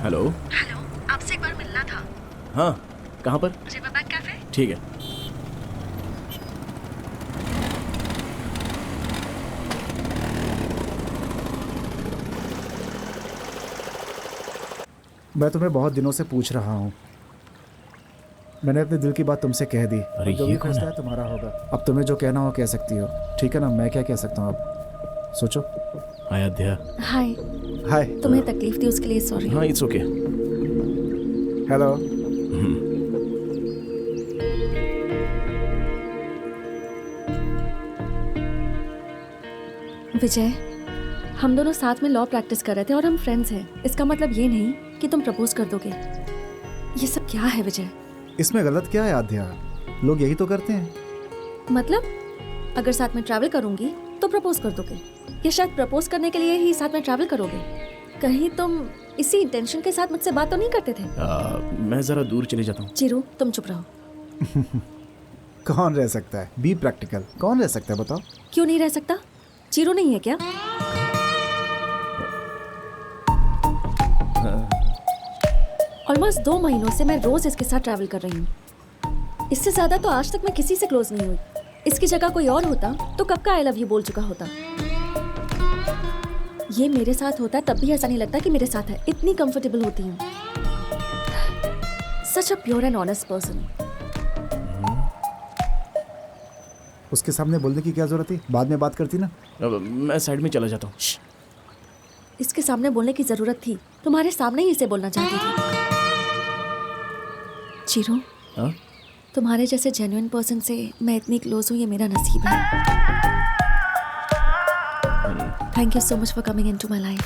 Hello. Hello, आपसे एक बार मिलना था। हाँ, कहाँ पर? रिवरबैंक कैफे। ठीक है। मैं तुम्हें बहुत दिनों से पूछ रहा हूँ। मैंने अपने दिल की बात तुमसे कह दी। अरे जो ये भी कौन फैसला है? है तुम्हारा होगा। अब तुम्हें जो कहना हो कह सकती हो, ठीक है ना? मैं क्या कह सकता हूँ अब? सोचो। अयोध्या। हाय। हाय। तुम्हें तकलीफ दी उसके लिए सॉरी। हाँ, इट्स ओके। हेलो। विजय, हम दोनों साथ में लॉ प्रैक्टिस कर रहे थे और हम फ्रेंड्स हैं। इसका मतलब ये नहीं कि तुम प्रपोज कर दोगे। ये सब क्या है विजय? इसमें गलत क्या है आध्या? लोग यही तो करते हैं। मतलब अगर साथ में ट्रैवल करूंगी तो प्रपोज कर दोगे, या शायद प्रपोज करने के लिए ही साथ में ट्रैवल करोगे? कहीं तुम इसी इंटेंशन के साथ मुझसे बात तो नहीं करते थे? मैं जरा दूर चले जाता हूँ। चिरू, तुम चुप रहो। कौन रह सकता है? Be practical. कौन रह सकता है बताओ? क्यों नहीं रह सकता? चिरू नहीं है क्या? ऑलमोस्ट 2 महीनों से मैं रोज इसके साथ ट्रैवल कर रही हूँ। इससे ज्यादा तो आज तक मैं किसी से क्लोज नहीं हुई। इसकी जगह कोई और होता तो कब का आई लव यू बोल चुका होता। ये मेरे साथ होता तब भी ऐसा नहीं लगता कि मेरे साथ है। इतनी कंफर्टेबल होती हूँ। Such a pure and honest person. उसके सामने बोलने की क्या जरूरत थी? बाद में बात करती ना। अब मैं साइड में चला जाता हूँ। इसके सामने बोलने की जरूरत थी। तुम्हारे सामने ही इसे बोलना चाहती थी। चिरू, हाँ? तुम्हारे जैसे जेन्युइन पर्सन से मैं इतनी क्लोज हूँ, ये मेरा नसीब है। Thank you so much for coming into my life.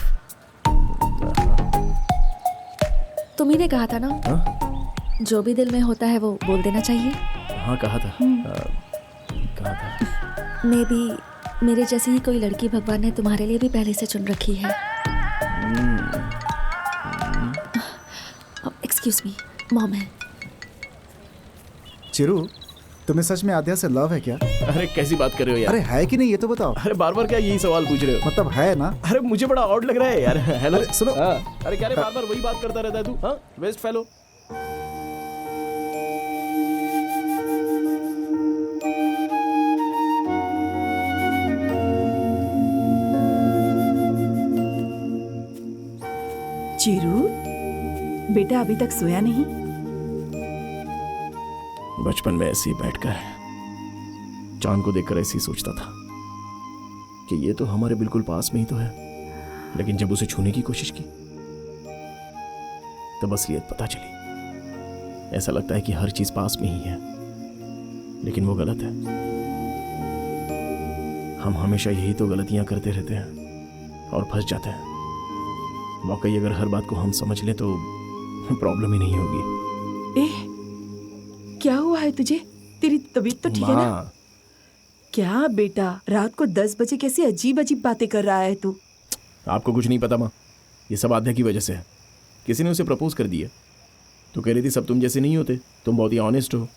तुम ही ने कहा था ना, जो भी दिल में होता है वो बोल देना चाहिए। हाँ, कहा था। कहा था। मे बी मेरे जैसी ही कोई लड़की भगवान ने तुम्हारे लिए भी पहले से चुन रखी है। एक्सक्यूज मी, मॉम है। चिरू, तुम्हें सच में आध्या से लव है क्या? अरे कैसी बात कर रहे हो यार? अरे है कि नहीं ये तो बताओ। अरे बार बार क्या यही सवाल पूछ रहे हो? मतलब है ना? अरे मुझे बड़ा ऑड लग रहा है यार। हेलो। अरे सुनो। अरे क्या रे, बार बार वही बात करता रहता है तू? हाँ, वेस्ट फेलो। चिरू, बेटा अभी तक सोया नहीं? बचपन में ऐसे ही बैठकर चांद को देखकर ऐसे ही सोचता था कि ये तो हमारे बिल्कुल पास में ही तो है। लेकिन जब उसे छूने की कोशिश की तब असलियत पता चली। ऐसा लगता है कि हर चीज पास में ही है, लेकिन वो गलत है। हम हमेशा यही तो गलतियां करते रहते हैं और फंस जाते हैं। वाकई अगर हर बात को हम समझ लें तो प्रॉब्लम ही नहीं होगी। क्या हुआ है तुझे? तेरी तबीयत तो ठीक है ना? माँ, क्या बेटा, रात को 10 बजे कैसी अजीब अजीब बातें कर रहा है तू? आपको कुछ नहीं पता माँ, ये सब आध्या की वजह से है। किसी ने उसे प्रपोज कर दिया तो कह रही थी सब तुम जैसे नहीं होते, तुम बहुत ही ऑनेस्ट हो,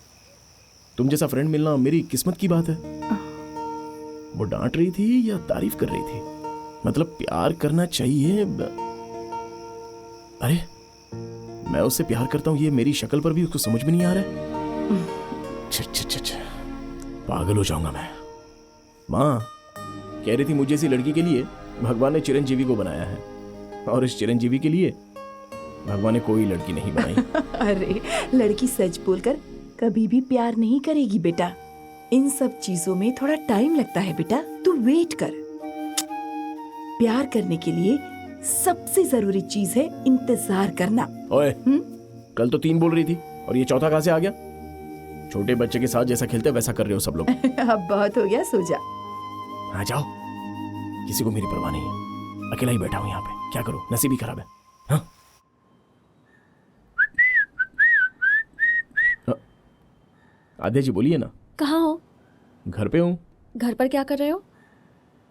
तुम जैसा फ्रेंड मिलना मेरी किस्मत की बात है। वो डांट रही थी या तारीफ कर रही थी? मतलब प्यार करना चाहिए। अरे मैं उससे प्यार करता हूँ, ये मेरी शक्ल पर भी उसको समझ में नहीं आ रहा है। पागल हो जाऊंगा मैं। माँ कह रही थी मुझे ऐसी लड़की के लिए भगवान ने चिरंजीवी को बनाया है, और इस चिरंजीवी के लिए भगवान ने कोई लड़की नहीं बनाई। अरे लड़की सच बोलकर कभी भी प्यार नहीं करेगी बेटा। इन सब चीजों में थोड़ा टाइम लगता है बेटा, तू वेट कर। प्यार करने के लिए सबसे जरूरी चीज है इंतजार करना। ओए, कल तो 3 बोल रही थी और ये चौथा कहां से आ गया? छोटे बच्चे के साथ जैसा खेलते वैसा कर रहे हो सब लोग। अब बहुत हो गया, सो जा। हाँ जाओ, किसी को मेरी परवाह नहीं है। अकेला ही बैठा हूं यहाँ पे, क्या करूं, नसीब ही खराब है। हाँ? आध्या जी बोलिए ना। कहाँ हो? घर पे हूँ। घर पर क्या कर रहे हो?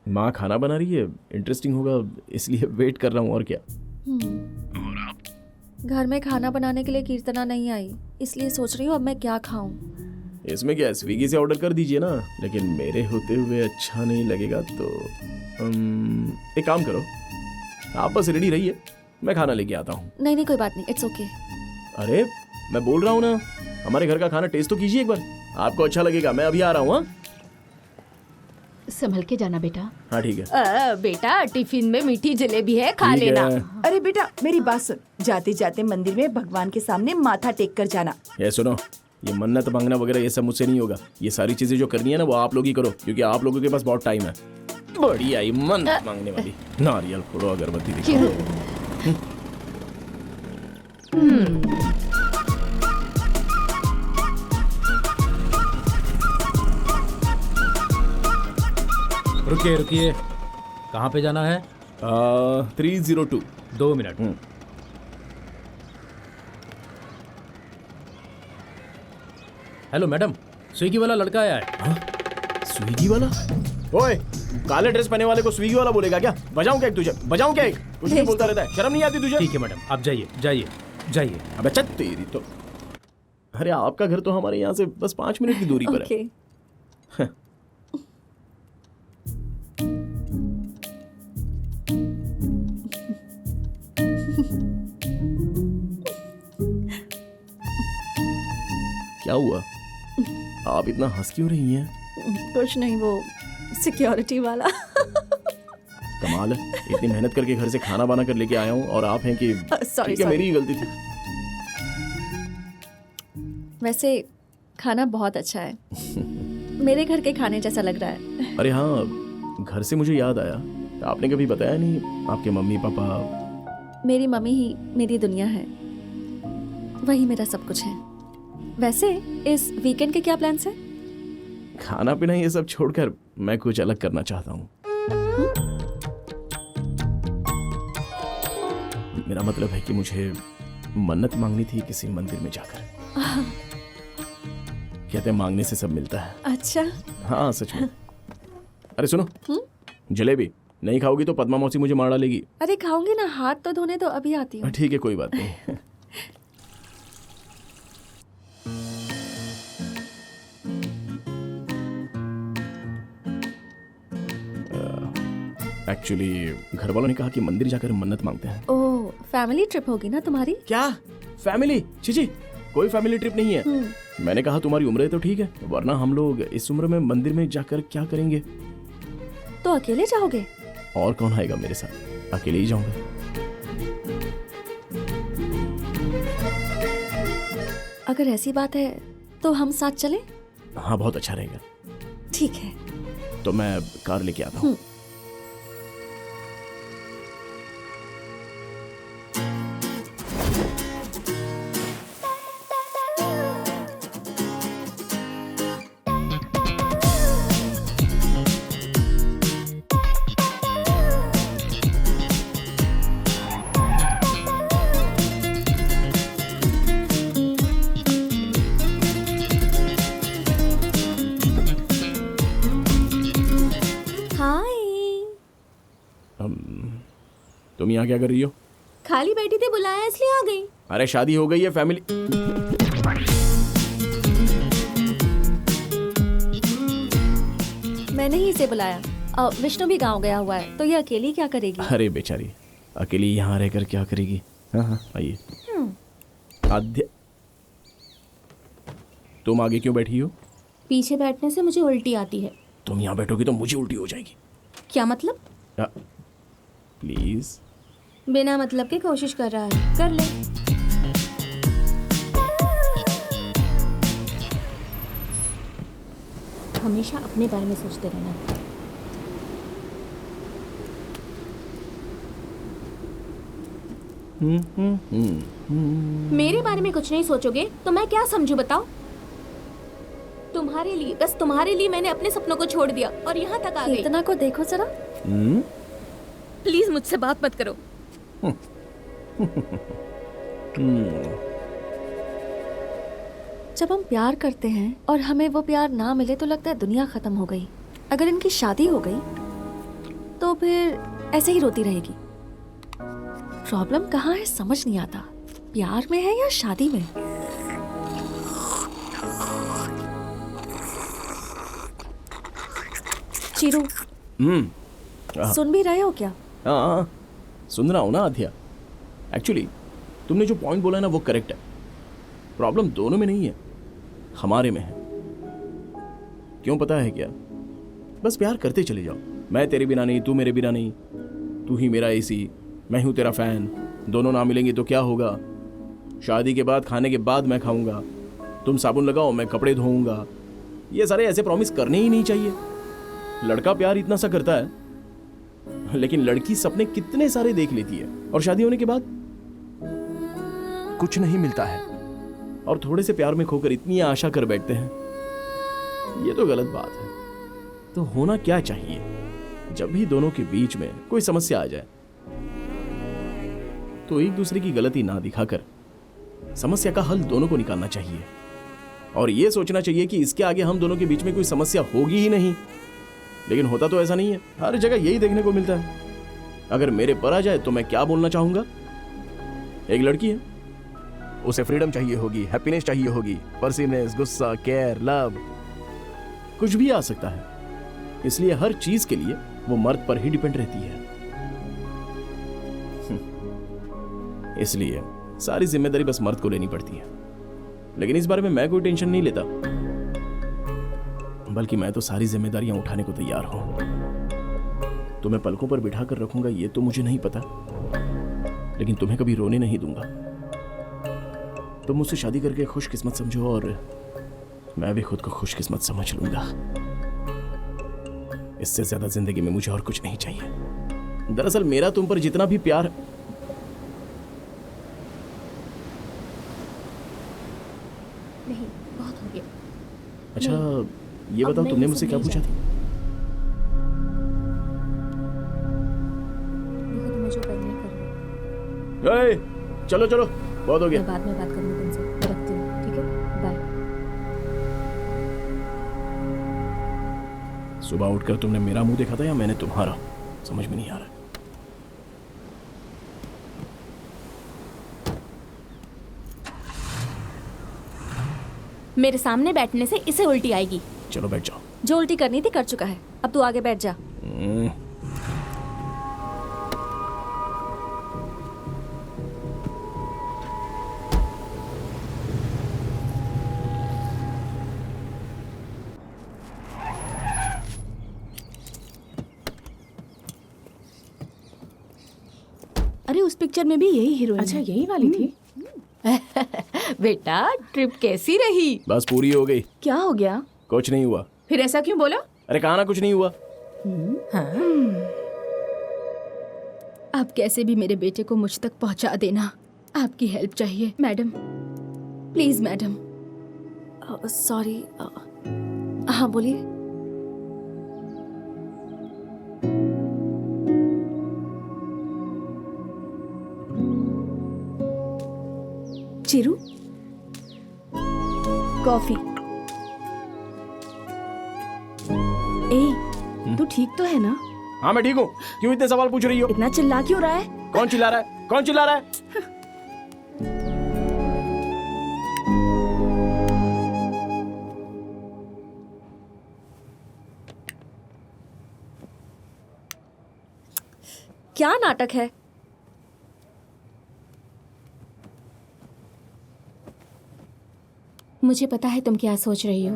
माँ खाना बना रही है, इंटरेस्टिंग होगा इसलिए वेट कर रहा हूँ। और क्या? और आप? घर में खाना बनाने के लिए कीर्तना नहीं आई, इसलिए सोच रही हूँ अब मैं क्या खाऊं। इसमें क्या, स्विगी से ऑर्डर कर दीजिए ना। लेकिन मेरे होते हुए अच्छा नहीं लगेगा तो एक काम करो, आप बस रेडी रहिए, मैं खाना लेके आता हूँ। नहीं नहीं कोई बात नहीं, इट्स ओके। अरे मैं बोल रहा हूँ ना, हमारे घर का खाना टेस्ट तो कीजिए एक बार, आपको अच्छा लगेगा। मैं अभी आ रहा हूँ। हाँ संभल के जाना बेटा। हाँ ठीक है। बेटा टिफिन में मीठी जलेबी है, खा ठीक लेना। है। अरे बेटा मेरी बात सुन, जाते जाते मंदिर में भगवान के सामने माथा टेक कर जाना। ये सुनो, ये मन्नत मांगना वगैरह ये सब मुझसे नहीं होगा। ये सारी चीजें जो करनी है ना वो आप लोग ही करो, क्योंकि आप लोगों के पास बहुत टाइम है। बड़ी आई मन्नत मांगने वाली। नारियल फोड़ो, अगरबत्ती दिखाओ। चिरू रुकिए रुकिए, कहाँ पे जाना है? 302। 2 मिनट। हेलो मैडम, स्विगी वाला लड़का आया है। स्विगी वाला? ओए, काले ड्रेस पहने वाले को स्विगी वाला बोलेगा क्या? बजाऊं क्या एक तुझे? बजाऊं क्या एक? कुछ भी बोलता रहता है, शर्म नहीं आती तुझे? ठीक है मैडम, आप जाइए जाइए जाइए। अबे चल तेरी तो। अरे आपका घर तो हमारे यहाँ से बस 5 मिनट की दूरी पर है। ओके। क्या हुआ? आप इतना हंस क्यों रही हैं? कुछ नहीं, वो सिक्योरिटी वाला। कमाल है, इतनी मेहनत करके घर से खाना बना कर लेके आया हूँ और आप हैं कि सॉरी ठीक है, मेरी ही गलती थी। वैसे खाना बहुत अच्छा है, मेरे घर के खाने जैसा लग रहा है। अरे हाँ, घर से मुझे याद आया, आपने कभी बताया नहीं आपके मम्मी पापा। मेरी मम्मी ही मेरी दुनिया है, वही मेरा सब कुछ है। वैसे इस वीकेंड के क्या प्लान्स हैं? खाना पीना ये सब छोड़कर मैं कुछ अलग करना चाहता हूँ। मेरा मतलब है कि मुझे मन्नत मांगनी थी किसी मंदिर में जाकर। कहते हैं मांगने से सब मिलता है। अच्छा। हाँ सच में। अरे सुनो, जलेबी नहीं खाओगी तो पद्मा मौसी मुझे मार डालेगी। अरे खाऊंगी ना, हाथ तो धोने तो अभी आती हूँ। ठीक है कोई बात नहीं। एक्चुअली घर वालों ने कहा कि मंदिर जाकर मन्नत मांगते हैं। ओह, फैमिली ट्रिप होगी ना तुम्हारी? क्या फैमिली? चीची, कोई फैमिली ट्रिप नहीं है। मैंने कहा तुम्हारी उम्र है तो ठीक है, वरना हम लोग इस उम्र में मंदिर में जाकर क्या करेंगे? तो अकेले जाओगे? और कौन आएगा मेरे साथ? अकेले ही जाऊंगा। अगर ऐसी बात है तो हम साथ चलें? हाँ बहुत अच्छा रहेगा। ठीक है। तो मैं कार लेके आता हूँ। तुम यहाँ क्या कर रही हो? खाली बैठी थी, बुलाया इसलिए आ गई। अरे शादी हो गई है, फैमिली। मैंने ही इसे बुलाया। विष्णु भी गांव गया हुआ है, तो ये अकेली क्या करेगी? अरे बेचारी, अकेली यहाँ रहकर क्या करेगी? हाँ हाँ आइए। आद्या, तुम आगे क्यों बैठी हो? पीछे बैठने से मुझे उल्टी आती है। तुम यहाँ बैठोगी तो मुझे उल्टी हो जाएगी। क्या मतलब? प्लीज। बिना मतलब के कोशिश कर रहा है, कर ले। हमेशा अपने बारे में सोचते रहना। मेरे बारे में कुछ नहीं सोचोगे तो मैं क्या समझूं बताओ? तुम्हारे लिए, बस तुम्हारे लिए मैंने अपने सपनों को छोड़ दिया और यहाँ तक आ गई। इतना को देखो जरा। प्लीज मुझसे बात मत करो। जब हम प्यार करते हैं और हमें वो प्यार ना मिले तो लगता है दुनिया खत्म हो गई। अगर इनकी शादी हो गई तो फिर ऐसे ही रोती रहेगी। प्रॉब्लम कहाँ है समझ नहीं आता, प्यार में है या शादी में? चिरू, हाँ सुन भी रहे हो क्या? हाँ, सुन रहा हूँ ना आध्या। एक्चुअली तुमने जो पॉइंट बोला है ना वो करेक्ट है। प्रॉब्लम दोनों में नहीं है, हमारे में है। क्यों पता है क्या? बस प्यार करते चले जाओ। मैं तेरे बिना नहीं, तू मेरे बिना नहीं। तू ही मेरा एसी, मैं हूं तेरा फैन। दोनों ना मिलेंगे तो क्या होगा? शादी के बाद खाने के बाद मैं खाऊंगा, तुम साबुन लगाओ मैं कपड़े धोऊंगा। ये सारे ऐसे प्रॉमिस करने ही नहीं चाहिए। लड़का प्यार इतना सा करता है, लेकिन लड़की सपने कितने सारे देख लेती है और शादी होने के बाद कुछ नहीं मिलता है और थोड़े से प्यार में खोकर इतनी आशा कर बैठते हैं। ये तो गलत बात है। तो होना क्या चाहिए, जब भी दोनों के बीच में कोई समस्या आ जाए तो एक दूसरे की गलती ना दिखाकर समस्या का हल दोनों को निकालना चाहिए और यह सोचना चाहिए कि इसके आगे हम दोनों के बीच में कोई समस्या होगी ही नहीं। लेकिन होता तो ऐसा नहीं है। हर जगह यही देखने को मिलता है। अगर मेरे पर आ जाए तो मैं क्या बोलना चाहूंगा? एक लड़की है, उसे फ्रीडम चाहिए होगी, हैप्पीनेस चाहिए होगी, परसिवनेस, गुस्सा, केयर, लव, कुछ भी आ सकता है। इसलिए हर चीज के लिए वो मर्द पर ही डिपेंड रहती है। इसलिए सारी जिम्मेदारी बस मर्द को लेनी पड़ती है। लेकिन इस बारे में मैं कोई टेंशन नहीं लेता, बल्कि मैं तो सारी जिम्मेदारियां उठाने को तैयार हूं। तुम्हें पलकों पर बिठा कर रखूंगा ये तो मुझे नहीं पता, लेकिन तुम्हें कभी रोने नहीं दूंगा। तुम मुझसे शादी करके खुशकिस्मत समझो और मैं भी खुद को खुशकिस्मत समझ लूंगा। इससे ज्यादा जिंदगी में मुझे और कुछ नहीं चाहिए। दरअसल मेरा तुम पर जितना भी प्यार, नहीं, बहुत हो गया। अच्छा ये अब बताओ मैं तुमने ये मुझसे सब क्या नहीं पूछा था? देखो तुम्हें जो करना है कर लो। ए, चलो चलो बहुत हो मैं गया। बाद में बात करूंगी तुमसे। मैं रखती हूँ, ठीक है? बाय। सुबह उठकर तुमने मेरा मुंह देखा था या मैंने तुम्हारा? समझ में नहीं आ रहा। मेरे सामने बैठने से इसे उल्टी आएगी। चलो बैठ जाओ। जो उल्टी करनी थी कर चुका है, अब तू आगे बैठ जा। अरे उस पिक्चर में भी यही हीरोइन अच्छा है। यही वाली थी। बेटा ट्रिप कैसी रही? बस पूरी हो गई। क्या हो गया? कुछ नहीं हुआ। फिर ऐसा क्यों बोला? अरे कहा ना कुछ नहीं हुआ। आप कैसे भी मेरे बेटे को मुझ तक पहुंचा देना। आपकी हेल्प चाहिए मैडम, प्लीज मैडम। सॉरी। हाँ बोलिए। चिरू, कॉफी। ए, तू ठीक तो है ना? हाँ मैं ठीक हूँ। क्यों इतने सवाल पूछ रही हो? इतना चिल्ला क्यों रहा है? कौन चिल्ला रहा है? कौन चिल्ला रहा है? क्या नाटक है? मुझे पता है तुम क्या सोच रही हो।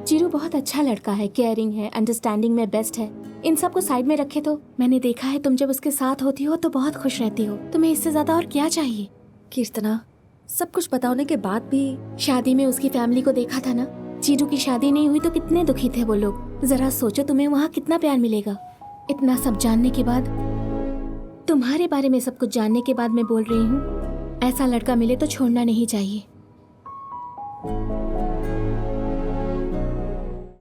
चिरू बहुत अच्छा लड़का है, केयरिंग है, अंडरस्टैंडिंग में बेस्ट है। इन सब को साइड में रखे तो मैंने देखा है तुम जब उसके साथ होती हो तो बहुत खुश रहती हो। तुम्हें इससे ज्यादा और क्या चाहिए? कीर्तना, सब कुछ बताने के बाद भी शादी में उसकी फैमिली को देखा था ना। चिरू की शादी नहीं हुई तो कितने दुखी थे वो लोग। जरा सोचो तुम्हें वहाँ कितना प्यार मिलेगा। इतना सब जानने के बाद, तुम्हारे बारे में सब कुछ जानने के बाद मैं बोल रही हूँ, ऐसा लड़का मिले तो छोड़ना नहीं चाहिए।